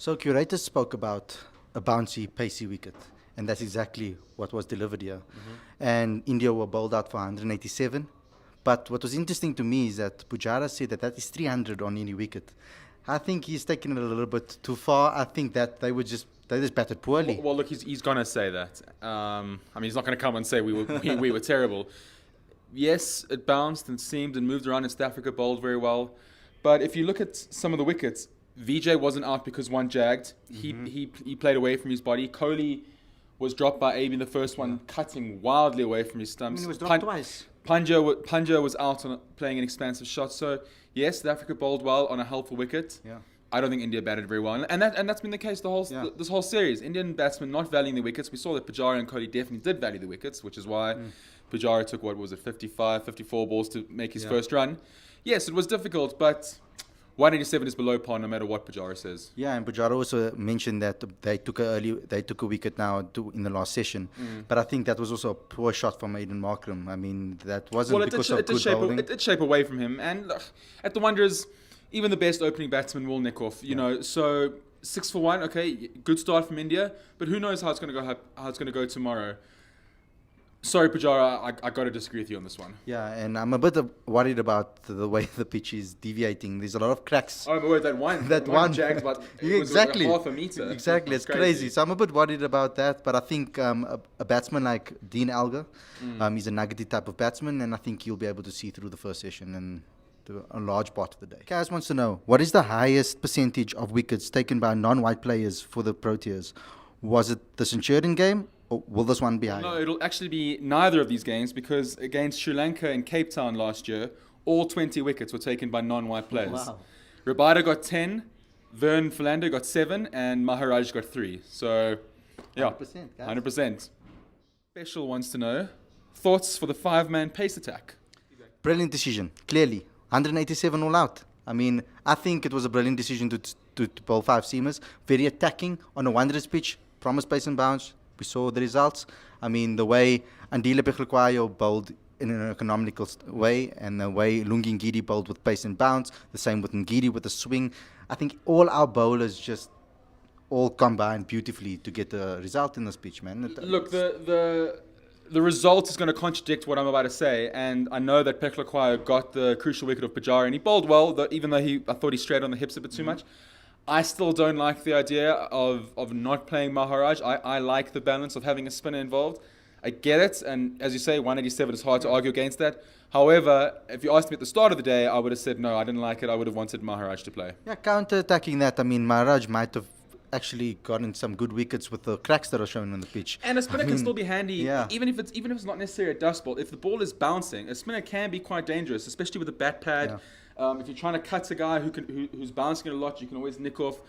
So curators spoke about a bouncy, pacey wicket, and that's exactly what was delivered here. And India were bowled out for 187. But what was interesting to me is that Pujara said that is 300 on any wicket. I think he's taken it a little bit too far. I think that they just batted poorly. Well, look, he's going to say that. I mean, he's not going to come and say we were terrible. Yes, it bounced and seamed and moved around, and South Africa bowled very well. But if you look at some of the wickets, VJ wasn't out because one jagged. He played away from his body. Kohli was dropped by AB in the first one, cutting wildly away from his stumps. I mean, he was dropped twice. Punja was out on playing an expansive shot. So yes, South Africa bowled well on a helpful wicket. Yeah. I don't think India batted very well, and that's been the case this whole series. Indian batsmen not valuing the wickets. We saw that Pujara and Kohli definitely did value the wickets, which is why Pujara took 55, 54 balls to make his first run. Yes, it was difficult, but 187 is below par no matter what Pujara says. Yeah, and Pujara also mentioned that they took a wicket now in the last session. But I think that was also a poor shot from Aiden Markram. I mean, that wasn't because of good bowling. It did shape away from him, and at the Wanderers, even the best opening batsman will nick off. You know, so 6 for 1. Okay, good start from India, but who knows how it's going to go tomorrow. Sorry, Pujara, I got to disagree with you on this one. Yeah, and I'm a bit worried about the way the pitch is deviating. There's a lot of cracks. Oh, my word, that one jagged, but exactly. It was like half a meter. Exactly, it's crazy. So I'm a bit worried about that, but I think a batsman like Dean Elgar, he's a nuggety type of batsman, and I think he'll be able to see through the first session and do a large part of the day. Kaz wants to know, what is the highest percentage of wickets taken by non-white players for the Proteas? Was it the Centurion game? Or will this one be higher? No, it'll actually be neither of these games, because against Sri Lanka in Cape Town last year, all 20 wickets were taken by non-white players. Wow. Rabada got 10, Vern Philander got 7, and Maharaj got 3. So, yeah, 100%. 100%. Special wants to know, thoughts for the 5-man pace attack? Brilliant decision, clearly. 187 all out. I mean, I think it was a brilliant decision to bowl 5 seamers. Very attacking on a Wanderers pitch, promised pace and bounce. We saw the results. I mean, the way Andile Pechlukwayo bowled in an economical way, and the way Lungi Ngidi bowled with pace and bounce, the same with Ngidi with the swing. I think all our bowlers just all combined beautifully to get a result in this pitch, man. Look, the result is going to contradict what I'm about to say, and I know that Pechlukwayo got the crucial wicket of Pujara, and he bowled well, even though I thought he strayed on the hips a bit too much. I still don't like the idea of not playing Maharaj. I like the balance of having a spinner involved. I get it, and as you say, 187 is hard to argue against that. However, if you asked me at the start of the day, I would have said no, I didn't like it. I would have wanted Maharaj to play. Yeah, counter-attacking that, I mean, Maharaj might have actually gotten some good wickets with the cracks that are shown on the pitch. And a spinner can still be handy, even if it's not necessarily a dust ball. If the ball is bouncing, a spinner can be quite dangerous, especially with a bat pad. Yeah. If you're trying to cut a guy who's bouncing it a lot, you can always nick off.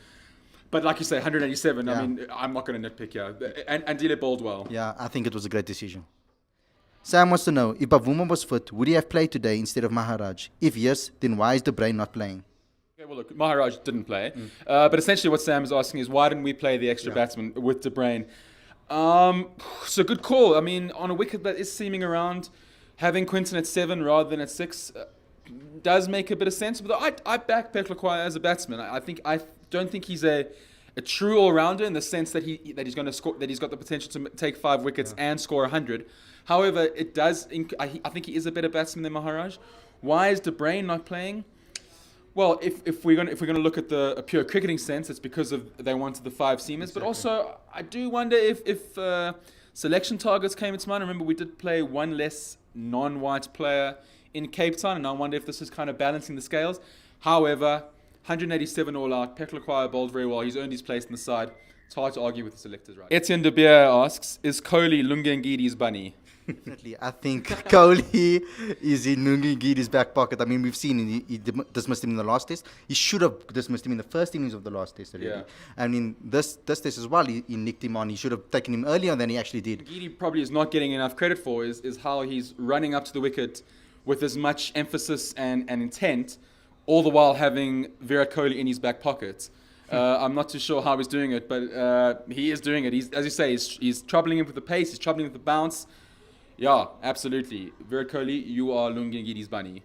But like you say, 187, I mean, I'm not going to nitpick here. And Dile bowled well. Yeah, I think it was a great decision. Sam wants to know, if Bavuma was fit, would he have played today instead of Maharaj? If yes, then why is De Bruyn not playing? Okay, well, look, Maharaj didn't play. But essentially what Sam is asking is, why didn't we play the extra batsman with De Bruyn? So good call. I mean, on a wicket that is seaming around, having Quinton at 7 rather than at 6... does make a bit of sense, but I back Pechlukwayo as a batsman. I don't think he's a true all-rounder in the sense that he's going to score, that he's got the potential to take 5 wickets and score 100. However, it does. I think he is a better batsman than Maharaj. Why is De Bruyn not playing? Well, if we're going to look at a pure cricketing sense, it's because they wanted the 5 seamers. But also, I do wonder if selection targets came into mind. Remember, we did play one less non-white player in Cape Town, and I wonder if this is kind of balancing the scales. However, 187 all out, Pechlukwayo bowled very well. He's earned his place in the side. It's hard to argue with the selectors, right? Etienne De Beer asks, is Kohli Lungi Ngidi's bunny? Definitely. I think Kohli is in Lungi Ngidi's back pocket. I mean, we've seen he dismissed him in the last test. He should have dismissed him in the first innings of the last test already. Yeah. I mean, this test as well, he nicked him on. He should have taken him earlier than he actually did. Ngidi probably is not getting enough credit for is how he's running up to the wicket with as much emphasis and intent, all the while having Virat Kohli in his back pocket. I'm not too sure how he's doing it, but he is doing it. As you say, he's troubling him with the pace, he's troubling him with the bounce. Yeah, absolutely. Virat Kohli, you are Lungi Ngidi's bunny.